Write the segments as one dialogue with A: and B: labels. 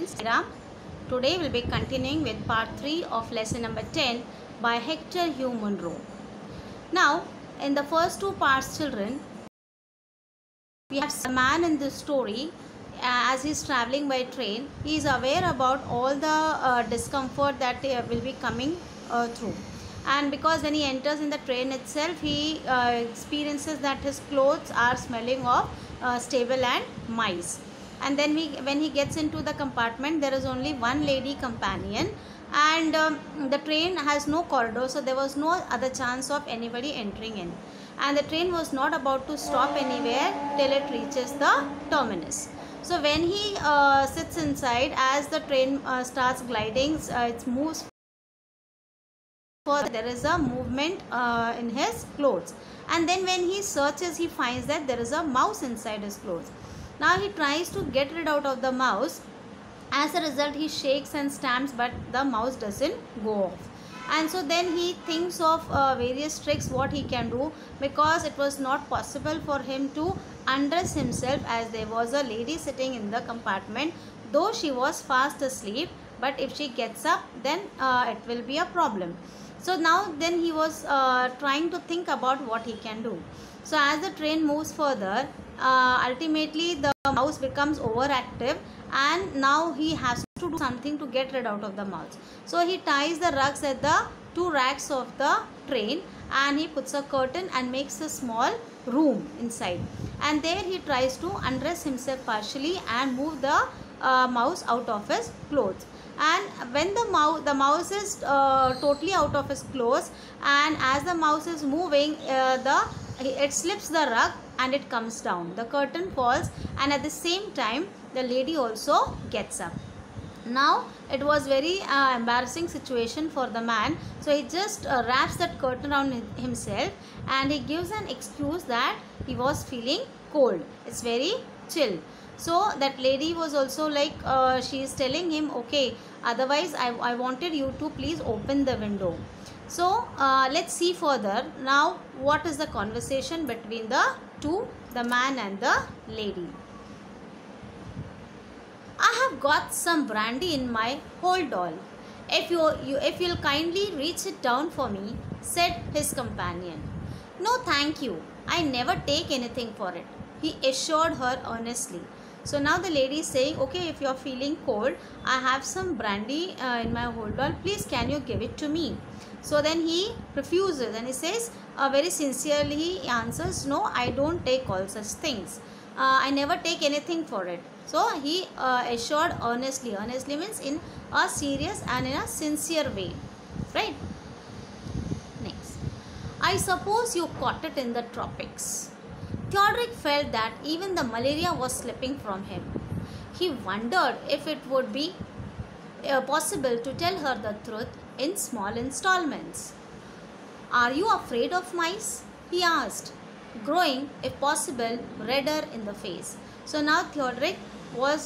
A: students, Ram. Today we'll be continuing with part 3 of lesson number 10 by Hector Hugh Munro. Now, in the first two parts, children, we have a man in this story. As he's traveling by train, he is aware about all the discomfort that will be coming through. And because when he enters in the train itself, he experiences that his clothes are smelling of stable and mice. And then when he gets into the compartment, there is only one lady companion, and the train has no corridor, so there was no other chance of anybody entering in, and the train was not about to stop anywhere till it reaches the terminus. So when he sits inside, as the train starts gliding, it moves further. There is a movement in his clothes, and then when he searches, he finds that there is a mouse inside his clothes. Now he tries to get rid out of the mouse. As a result, he shakes and stamps, but the mouse doesn't go off. And so then he thinks of various tricks what he can do, because it was not possible for him to undress himself, as there was a lady sitting in the compartment, though she was fast asleep. But if she gets up, then it will be a problem. So now then he was trying to think about what he can do. So as the train moves further, ultimately the mouse becomes overactive, and now he has to do something to get rid out of the mouse. So he ties the rugs at the two racks of the train, and he puts a curtain and makes a small room inside, and there he tries to undress himself partially and move the mouse out of his clothes. And when the mouse is totally out of his clothes, and as the mouse is moving, it slips the rug and it comes down. The curtain falls, and at the same time the lady also gets up. Now it was very embarrassing situation for the man, so he just wraps that curtain around himself, and he gives an excuse that he was feeling cold. It's very chill. So that lady was also like, she is telling him, okay, otherwise I wanted you to please open the window. So let's see further now what is the conversation between the two, the man and the lady. I have got some brandy in my hold all. If you'll kindly reach it down for me, said his companion. No, thank you. I never take anything for it, he assured her earnestly. So now the lady is saying, okay, if you are feeling cold, I have some brandy in my hold all. Please, can you give it to me? So then he refuses, and he says, very sincerely he answers, no, I don't take all such things. I never take anything for it. So he assured earnestly. Earnestly means in a serious and in a sincere way, right? Next, I suppose you caught it in the tropics. Theodoric felt that even the malaria was slipping from him. He wondered if it would be possible to tell her the truth in small installments. Are you afraid of mice? He asked, growing, if possible, redder in the face. So now Theodoric was,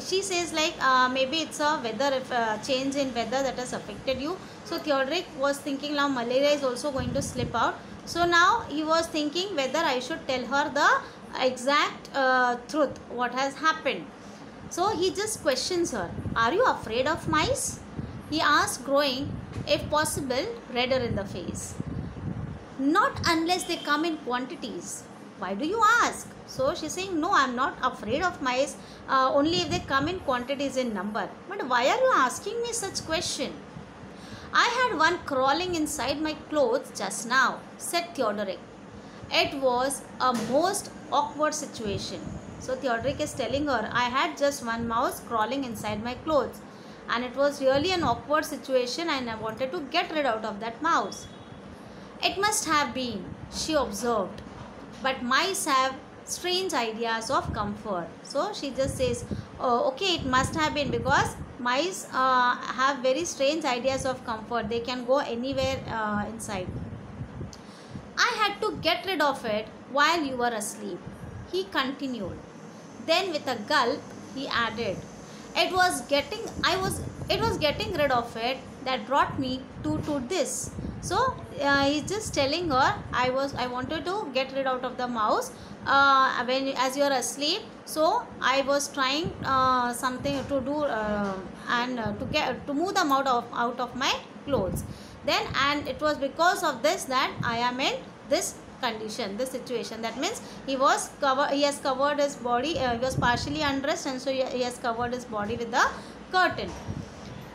A: she says like, maybe it's a weather, change in weather that has affected you. So Theodoric was thinking now malaria is also going to slip out. So now he was thinking whether I should tell her the exact truth, what has happened. So he just questions her, are you afraid of mice? He asked, growing, if possible, redder in the face. Not unless they come in quantities. Why do you ask? So she's saying, no, I'm not afraid of mice, only if they come in quantities in number. But why are you asking me such question? I had one crawling inside my clothes just now, said Theodoric. It was a most awkward situation. So Theodoric is telling her, I had just one mouse crawling inside my clothes, and it was really an awkward situation, and I wanted to get rid out of that mouse. It must have been, she observed, but mice have strange ideas of comfort. So she just says, oh, okay, it must have been, because mice have very strange ideas of comfort. They can go anywhere inside. I had to get rid of it while you were asleep, he continued. Then with a gulp, he added, It was getting it was getting rid of it that brought me to this. So he's just telling her, I wanted to get rid out of the mouse when as you are asleep. So I was trying something to do and to move them out of my clothes. Then, and it was because of this that I am in this condition, this situation. That means he has covered his body, he was partially undressed, and so he has covered his body with the curtain.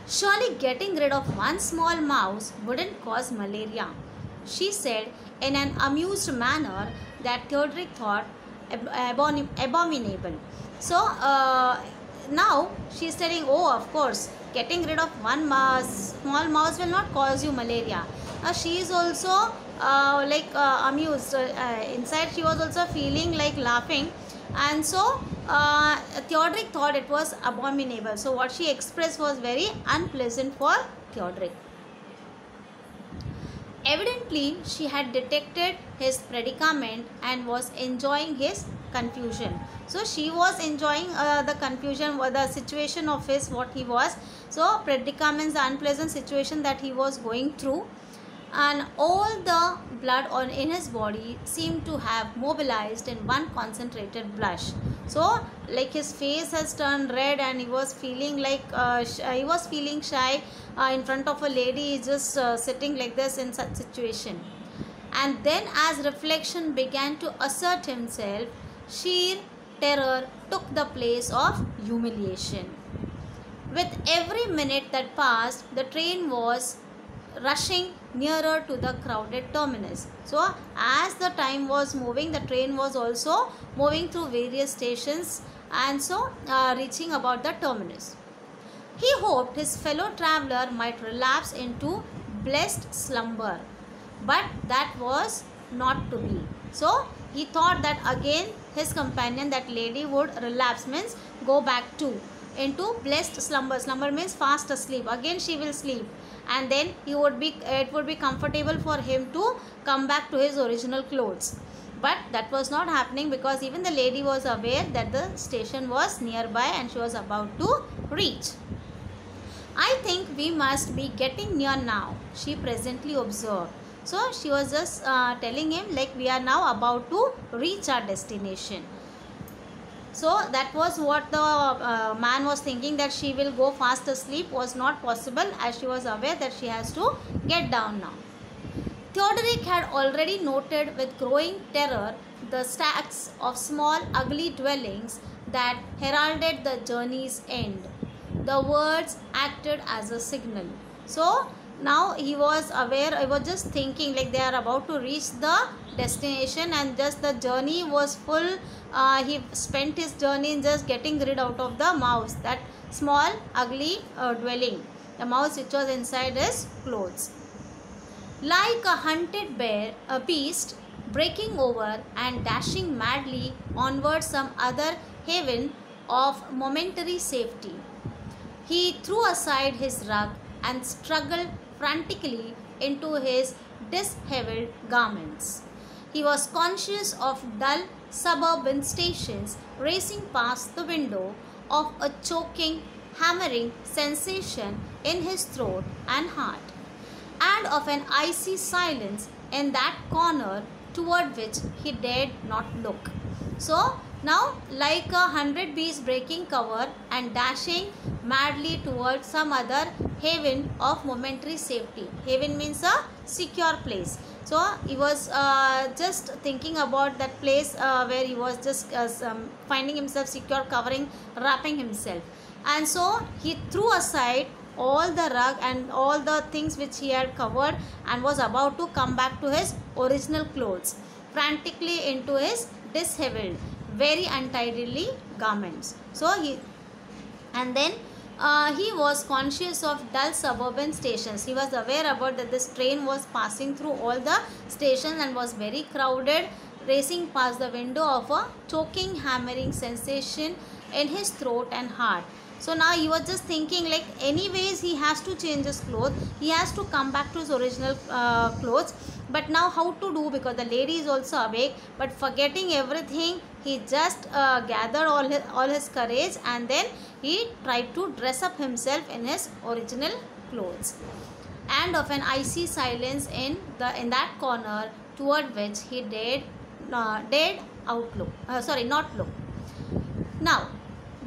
A: Surely getting rid of one small mouse wouldn't cause malaria, she said in an amused manner that Theodoric thought abominable. So now she is telling, oh, of course, getting rid of one small mouse will not cause you malaria. She is also amused. Inside she was also feeling like laughing, and so Theodoric thought it was abominable. So what she expressed was very unpleasant for Theodoric. Evidently, she had detected his predicament and was enjoying his confusion. So she was enjoying the confusion, the situation of his, what he was. So predicaments, the unpleasant situation that he was going through, and all the blood in his body seemed to have mobilized in one concentrated blush. So like his face has turned red, and he was feeling like he was feeling shy in front of a lady, just sitting like this in such situation. And then as reflection began to assert himself, sheer terror took the place of humiliation. With every minute that passed, the train was rushing nearer to the crowded terminus. So as the time was moving, the train was also moving through various stations, and so reaching about the terminus. He hoped his fellow traveller might relapse into blessed slumber, but that was not to be. So he thought that again his companion, that lady, would relapse, means go back into blessed slumber. Slumber means fast asleep. Again she will sleep, and then it would be comfortable for him to come back to his original clothes. But that was not happening, because even the lady was aware that the station was nearby and she was about to reach. I think we must be getting near now, she presently observed. So she was just telling him, like, we are now about to reach our destination. So that was what the man was thinking, that she will go fast asleep was not possible, as she was aware that she has to get down now. Theodoric had already noted with growing terror the stacks of small ugly dwellings that heralded the journey's end. The words acted as a signal. So now he was aware, I was just thinking like they are about to reach the destination, and just the journey was full. He spent his journey in just getting rid out of the mouse, that small ugly dwelling, the mouse which was inside his clothes. Like a hunted beast breaking over and dashing madly onward some other haven of momentary safety, he threw aside his rug and struggled frantically into his disheveled garments. He was conscious of dull suburban stations racing past the window, of a choking, hammering sensation in his throat and heart, and of an icy silence in that corner toward which he dared not look. So now, like 100 bees breaking cover and dashing madly towards some other haven of momentary safety. Haven means a secure place. So he was just thinking about that place where he was just finding himself secure, wrapping himself. And so he threw aside all the rug and all the things which he had covered, and was about to come back to his original clothes, frantically into his disheveled, very untidily garments. So he was conscious of dull suburban stations. He was aware about that this train was passing through all the stations and was very crowded, racing past the window, of a choking, hammering sensation in his throat and heart. So now he was just thinking like anyways he has to change his clothes. He has to come back to his original clothes. But now how to do, because the lady is also awake, but forgetting everything, he just gathered all his courage, and then he tried to dress up himself in his original clothes. And of an icy silence in that corner toward which he dared not look. Now,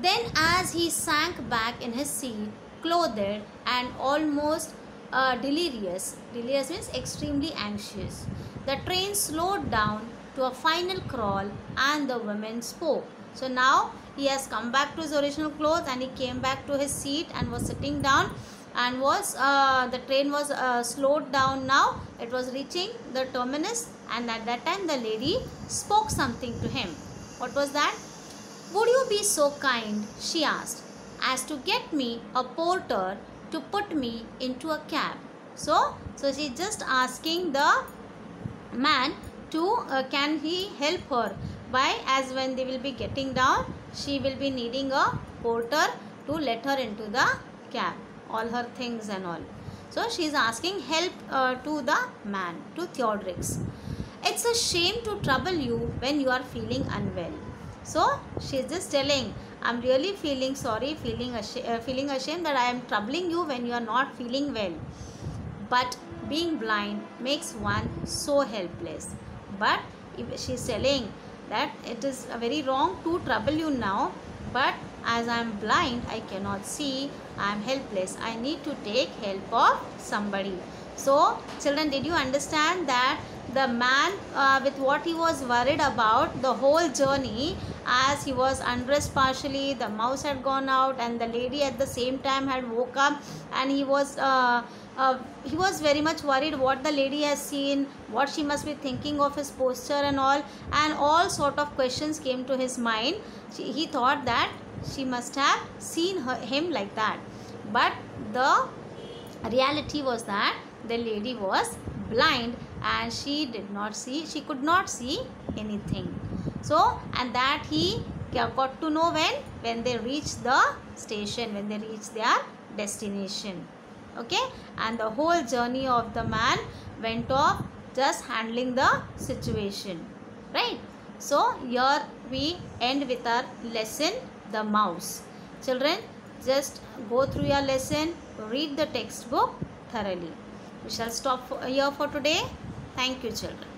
A: then as he sank back in his seat, clothed and almost delirious means extremely anxious, the train slowed down to a final crawl and the woman spoke. So now he has come back to his original clothes, and he came back to his seat and was sitting down, and the train was slowed down now. It was reaching the terminus, and at that time the lady spoke something to him. What was that? "Would you be so kind," she asked, "as to get me a porter to put me into a cab?" So she's just asking the man to can he help her, why, as when they will be getting down, she will be needing a porter to let her into the cab, all her things and all. So she is asking help to the man, to Theodorix. "It's a shame to trouble you when you are feeling unwell." So she is just telling, I'm really feeling sorry, feeling ashamed that I am troubling you when you are not feeling well. But being blind makes one so helpless. But she is telling that it is very wrong to trouble you now, but as I am blind, I cannot see, I am helpless, I need to take help of somebody. So children, did you understand that the man with what he was worried about the whole journey, as he was undressed partially, the mouse had gone out, and the lady at the same time had woke up, and he was very much worried what the lady has seen, what she must be thinking of his posture and all sort of questions came to his mind. He thought that she must have seen him like that, but the reality was that the lady was blind, and she could not see anything. So, and that he got to know when they reached the station, when they reached their destination. Okay, and the whole journey of the man went off just handling the situation, right? So here we end with our lesson, the mouse. Children, just go through your lesson, read the textbook thoroughly. We shall stop here for today. Thank you, children.